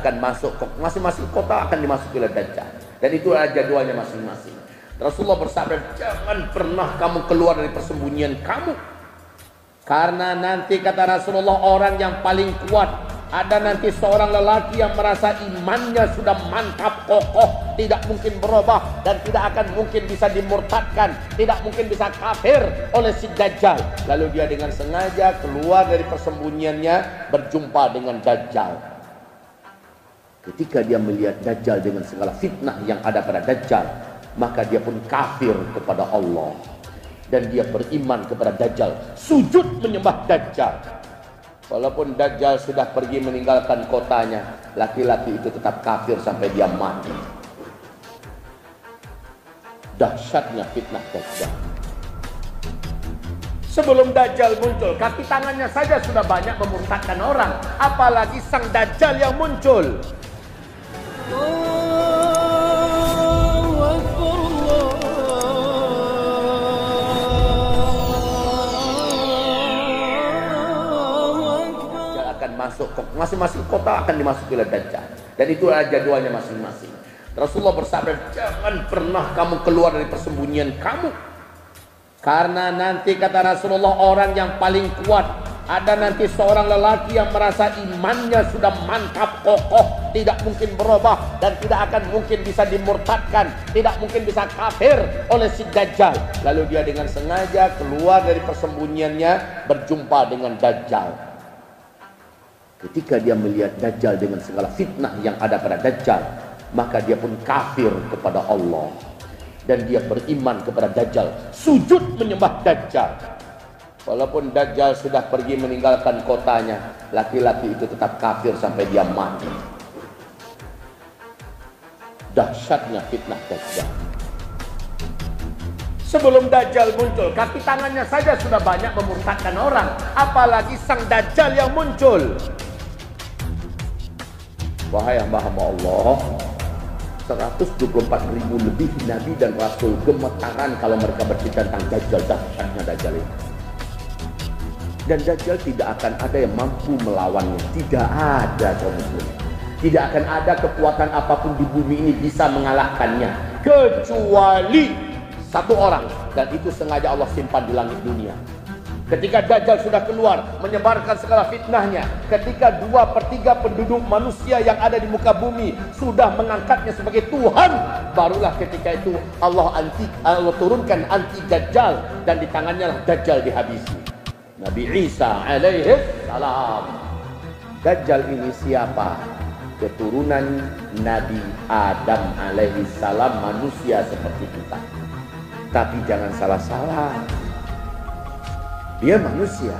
akan masuk, masing-masing kota akan dimasuki oleh Dajjal. Dan itu adalah jadwalnya masing-masing. Rasulullah bersabda, jangan pernah kamu keluar dari persembunyian kamu. Karena nanti kata Rasulullah, orang yang paling kuat, ada nanti seorang lelaki yang merasa imannya sudah mantap, kokoh, tidak mungkin berubah, dan tidak akan mungkin bisa dimurtadkan, tidak mungkin bisa kafir oleh si Dajjal. Lalu dia dengan sengaja keluar dari persembunyiannya, berjumpa dengan Dajjal. Ketika dia melihat Dajjal dengan segala fitnah yang ada pada Dajjal, maka dia pun kafir kepada Allah. Dan dia beriman kepada Dajjal, sujud menyembah Dajjal. Walaupun Dajjal sudah pergi meninggalkan kotanya, laki-laki itu tetap kafir sampai dia mati. Dahsyatnya fitnah Dajjal. Sebelum Dajjal muncul, kaki tangannya saja sudah banyak memurtadkan orang, apalagi sang Dajjal yang muncul. Masuk, masing-masing kota akan dimasuki oleh Dajjal. Dan itu adalah jadwalnya masing-masing. Rasulullah bersabda, jangan pernah kamu keluar dari persembunyian kamu. Karena nanti kata Rasulullah, orang yang paling kuat, ada nanti seorang lelaki yang merasa imannya sudah mantap, kokoh, tidak mungkin berubah, dan tidak akan mungkin bisa dimurtadkan, tidak mungkin bisa kafir oleh si Dajjal. Lalu dia dengan sengaja keluar dari persembunyiannya, berjumpa dengan Dajjal. Ketika dia melihat Dajjal dengan segala fitnah yang ada pada Dajjal, maka dia pun kafir kepada Allah. Dan dia beriman kepada Dajjal, sujud menyembah Dajjal. Walaupun Dajjal sudah pergi meninggalkan kotanya, laki-laki itu tetap kafir sampai dia mati. Dahsyatnya fitnah Dajjal. Sebelum Dajjal muncul, kaki tangannya saja sudah banyak memurtadkan orang, apalagi sang Dajjal yang muncul. Wahai hamba-hamba Allah, 124.000 lebih Nabi dan Rasul gemetaran kalau mereka bercerita tentang Dajjal, dahsyatnya Dajjal ini. Dan Dajjal tidak akan ada yang mampu melawannya. Tidak ada, kaum muslimin. Tidak akan ada kekuatan apapun di bumi ini bisa mengalahkannya, kecuali satu orang, dan itu sengaja Allah simpan di langit dunia. Ketika Dajjal sudah keluar menyebarkan segala fitnahnya, ketika 2/3 penduduk manusia yang ada di muka bumi sudah mengangkatnya sebagai Tuhan, barulah ketika itu Allah turunkan anti Dajjal, dan di tangannya lah Dajjal dihabisi. Nabi Isa alaihi salam. Dajjal ini siapa? Keturunan Nabi Adam alaihi salam, manusia seperti kita. Tapi jangan salah-salah, dia manusia,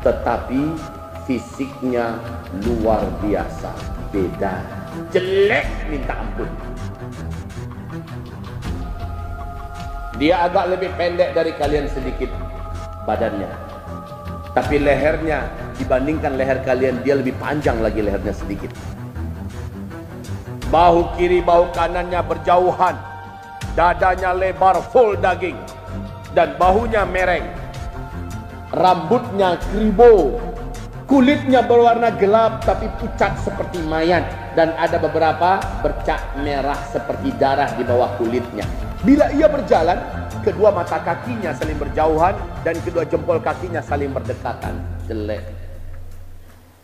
tetapi fisiknya luar biasa, beda, jelek minta ampun. Dia agak lebih pendek dari kalian sedikit badannya, tapi lehernya dibandingkan leher kalian, dia lebih panjang lagi lehernya sedikit. Bahu kiri, bahu kanannya berjauhan, dadanya lebar, full daging, dan bahunya mereng. Rambutnya kribo, kulitnya berwarna gelap tapi pucat seperti mayat, dan ada beberapa bercak merah seperti darah di bawah kulitnya. Bila ia berjalan, kedua mata kakinya saling berjauhan dan kedua jempol kakinya saling berdekatan. Jelek.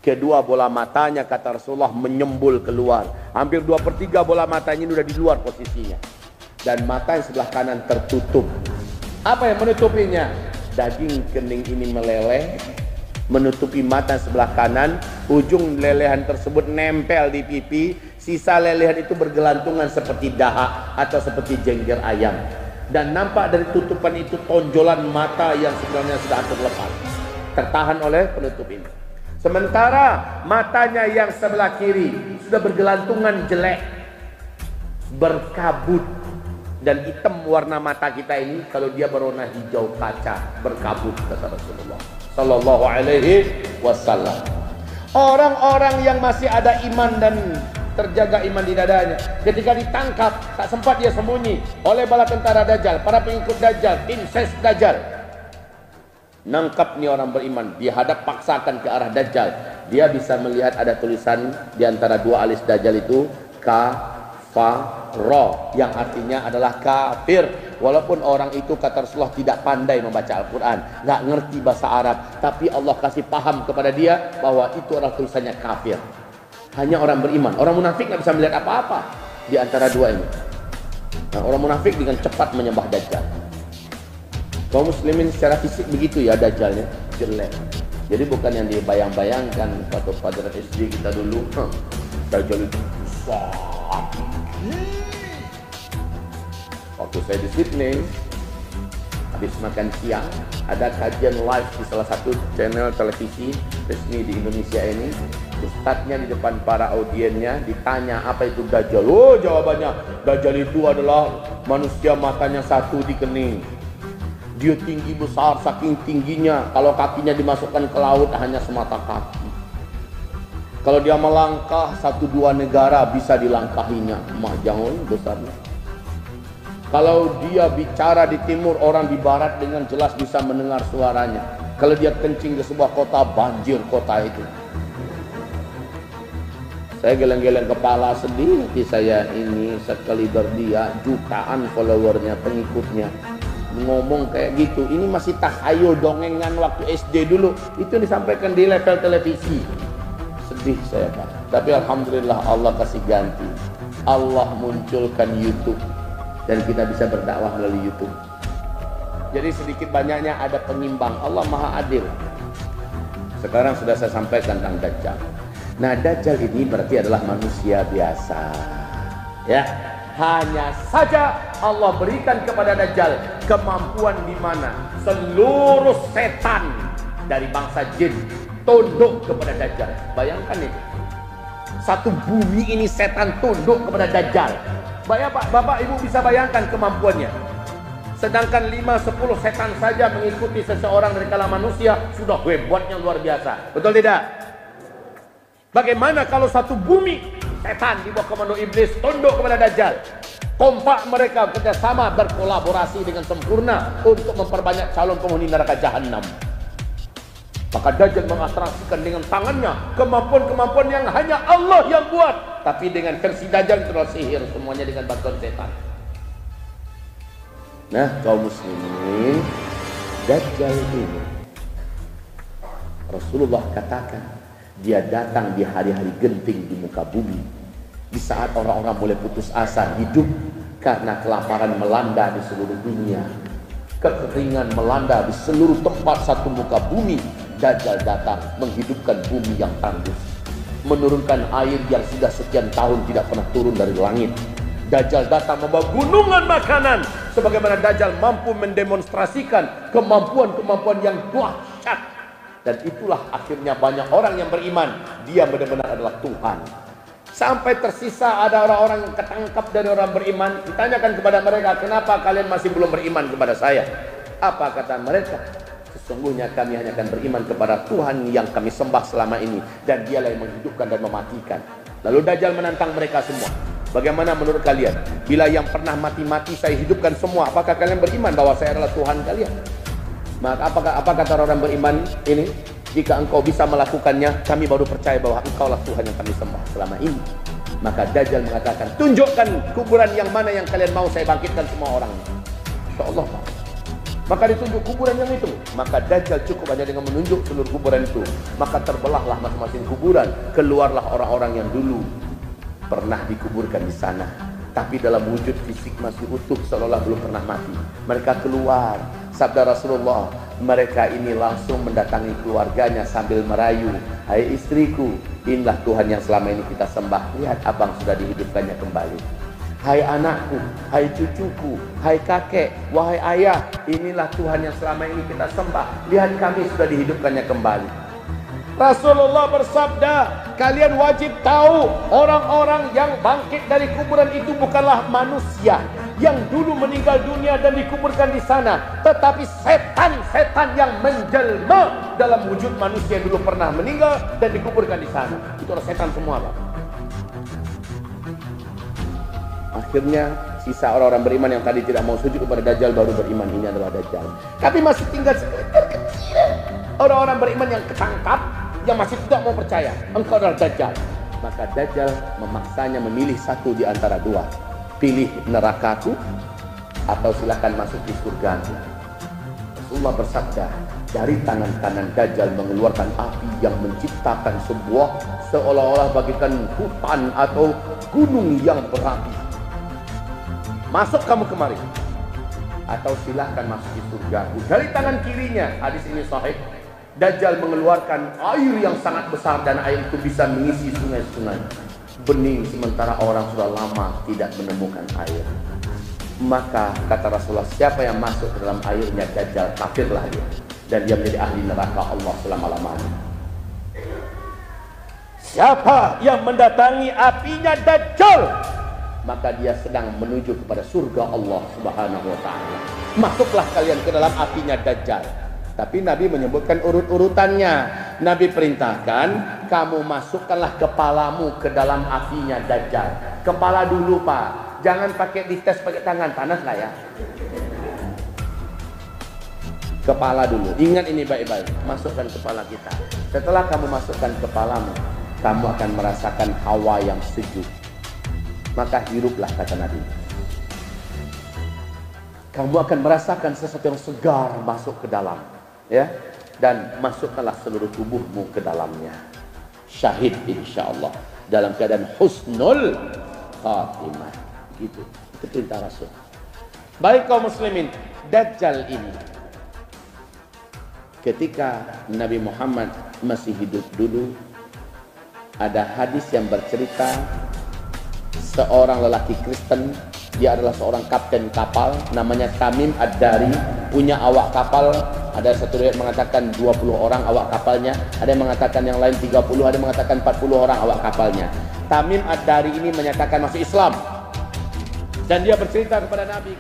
Kedua bola matanya, kata Rasulullah, menyembul keluar. Hampir 2/3 bola matanya ini sudah di luar posisinya. Dan mata yang sebelah kanan tertutup. Apa yang menutupinya? Daging kening ini meleleh, menutupi mata sebelah kanan. Ujung lelehan tersebut nempel di pipi. Sisa lelehan itu bergelantungan seperti dahak atau seperti jengger ayam. Dan nampak dari tutupan itu tonjolan mata yang sebenarnya sudah terlepas, tertahan oleh penutup ini. Sementara matanya yang sebelah kiri sudah bergelantungan jelek, berkabut. Dan hitam warna mata kita ini, kalau dia berwarna hijau kaca, berkabut, kata Rasulullah sallallahu alaihi wasallam. Orang-orang yang masih ada iman dan terjaga iman di dadanya, ketika ditangkap tak sempat dia sembunyi oleh bala tentara Dajjal, para pengikut Dajjal, incest Dajjal. nangkap nih orang beriman, dihadap paksakan ke arah Dajjal, dia bisa melihat ada tulisan di antara dua alis Dajjal itu kafaro, yang artinya adalah kafir. Walaupun orang itu kata Rasulullah tidak pandai membaca Al-Quran, nggak ngerti bahasa Arab, tapi Allah kasih paham kepada dia bahwa itu adalah tulisannya kafir. Hanya orang beriman. Orang munafik nggak bisa melihat apa-apa di antara dua ini. Nah, orang munafik dengan cepat menyembah Dajjal. Kaum muslimin secara fisik begitu ya, Dajjalnya jelek. Jadi bukan yang dibayang-bayangkan waktu pada SD kita dulu, Dajjal itu besar. Waktu saya di Sydney, habis makan siang, ada kajian live di salah satu channel televisi resmi di Indonesia ini. Ustadznya di depan para audiennya ditanya apa itu Dajjal. Oh, jawabannya, Dajjal itu adalah manusia matanya satu di kening. Dia tinggi besar, saking tingginya kalau kakinya dimasukkan ke laut hanya semata kaki. Kalau dia melangkah, 1-2 negara bisa dilangkahinya. Jangan besarnya. Kalau dia bicara di timur, orang di barat dengan jelas bisa mendengar suaranya. Kalau dia kencing ke sebuah kota, banjir kota itu. Saya geleng-geleng kepala, sedih hati saya ini sekaliber dia, jutaan followernya, pengikutnya. Ngomong kayak gitu, ini masih tahayul dongengan waktu SD dulu. Itu disampaikan di level televisi. Sedih saya Pak. Tapi alhamdulillah Allah kasih ganti. Allah munculkan YouTube dan kita bisa berdakwah melalui YouTube. Jadi sedikit banyaknya ada pengimbang. Allah Maha Adil. Sekarang sudah saya sampaikan tentang Dajjal. Nah, Dajjal ini berarti adalah manusia biasa. Ya. Hanya saja Allah berikan kepada Dajjal kemampuan di mana seluruh setan dari bangsa jin tunduk kepada Dajjal. Bayangkan itu. Satu bumi ini setan tunduk kepada Dajjal. Bapak Ibu bisa bayangkan kemampuannya. Sedangkan 5-10 setan saja mengikuti seseorang dari kalangan manusia sudah hebatnya luar biasa. Betul tidak? Bagaimana kalau satu bumi setan di bawah komando iblis tunduk kepada Dajjal? Kompak mereka kerjasama berkolaborasi dengan sempurna untuk memperbanyak calon penghuni neraka jahanam. Maka Dajjal mengatraksikan dengan tangannya kemampuan-kemampuan yang hanya Allah yang buat. Tapi dengan versi Dajjal itu adalah sihir, semuanya dengan bantuan setan. Nah, kaum muslimin, Dajjal ini Rasulullah katakan dia datang di hari-hari genting di muka bumi, di saat orang-orang mulai putus asa hidup karena kelaparan melanda di seluruh dunia, kekeringan melanda di seluruh tempat satu muka bumi. Dajjal datang menghidupkan bumi yang tandus, menurunkan air yang sudah sekian tahun tidak pernah turun dari langit. Dajjal datang membawa gunungan makanan, sebagaimana Dajjal mampu mendemonstrasikan kemampuan-kemampuan yang dahsyat. Dan itulah akhirnya banyak orang yang beriman dia benar-benar adalah Tuhan. Sampai tersisa ada orang-orang yang ketangkap dari orang beriman, ditanyakan kepada mereka, kenapa kalian masih belum beriman kepada saya? Apa kata mereka? Sesungguhnya kami hanya akan beriman kepada Tuhan yang kami sembah selama ini, dan dialah yang menghidupkan dan mematikan. Lalu Dajjal menantang mereka semua. Bagaimana menurut kalian? Bila yang pernah mati-mati saya hidupkan semua, apakah kalian beriman bahwa saya adalah Tuhan kalian? Maka apa kata orang beriman ini? Jika engkau bisa melakukannya, kami baru percaya bahwa engkaulah Tuhan yang kami sembah selama ini. Maka Dajjal mengatakan, tunjukkan kuburan yang mana yang kalian mau saya bangkitkan semua orang. InsyaAllah Pak. Maka ditunjuk kuburan yang itu. Maka Dajjal cukup hanya dengan menunjuk seluruh kuburan itu. Maka terbelahlah masing-masing kuburan. Keluarlah orang-orang yang dulu pernah dikuburkan di sana, tapi dalam wujud fisik masih utuh, seolah-olah belum pernah mati. Mereka keluar. Sabda Rasulullah, mereka ini langsung mendatangi keluarganya sambil merayu, hai istriku, inilah Tuhan yang selama ini kita sembah. Lihat abang sudah dihidupkannya kembali. Hai anakku, hai cucuku, hai kakek, wahai ayah, inilah Tuhan yang selama ini kita sembah. Lihat kami sudah dihidupkannya kembali. Rasulullah bersabda, kalian wajib tahu orang-orang yang bangkit dari kuburan itu bukanlah manusia yang dulu meninggal dunia dan dikuburkan di sana, tetapi setan-setan yang menjelma dalam wujud manusia yang dulu pernah meninggal dan dikuburkan di sana. Itu adalah setan semua, Pak. Akhirnya sisa orang-orang beriman yang tadi tidak mau sujud kepada Dajjal baru beriman, ini adalah Dajjal. Tapi masih tinggal sekedar kecil orang-orang beriman yang ketangkap, yang masih tidak mau percaya engkau adalah Dajjal. Maka Dajjal memaksanya memilih satu di antara dua. Pilih nerakaku atau silakan masuk di surgaku. Rasulullah bersabda, dari tangan kanan Dajjal mengeluarkan api yang menciptakan sebuah seolah-olah bagikan hutan atau gunung yang berapi. Masuk kamu kemari atau silahkan masuk di surgaku. Dari tangan kirinya, hadis ini sahih, Dajjal mengeluarkan air yang sangat besar dan air itu bisa mengisi sungai-sungai. Bening sementara orang sudah lama tidak menemukan air. Maka kata Rasulullah, siapa yang masuk ke dalam airnya Dajjal, kafirlah dia, dan dia menjadi ahli neraka Allah selama-lamanya. Siapa yang mendatangi apinya Dajjal, maka dia sedang menuju kepada surga Allah Subhanahu wa ta'ala. Masuklah kalian ke dalam apinya Dajjal. Tapi Nabi menyebutkan urut-urutannya. Nabi perintahkan, kamu masukkanlah kepalamu ke dalam apinya Dajjal. Kepala dulu, Pak. Jangan pakai dites pakai tangan, panas lah ya. Kepala dulu. Ingat ini baik-baik. Masukkan kepala kita. Setelah kamu masukkan kepalamu, kamu akan merasakan hawa yang sejuk. Maka hiruplah, kata Nabi. Kamu akan merasakan sesuatu yang segar masuk ke dalam, ya. Dan masukkanlah seluruh tubuhmu ke dalamnya. Syahid insyaallah dalam keadaan husnul khatimah. Gitu. Itu perintah Rasul. Baik kaum muslimin, Dajjal ini ketika Nabi Muhammad masih hidup dulu, ada hadis yang bercerita seorang lelaki Kristen, dia adalah seorang kapten kapal, namanya Tamim Ad-Dari, punya awak kapal. Ada satu riwayat mengatakan 20 orang awak kapalnya, ada yang mengatakan yang lain 30, ada yang mengatakan 40 orang awak kapalnya. Tamim Ad-Dari ini menyatakan masuk Islam, dan dia bercerita kepada Nabi.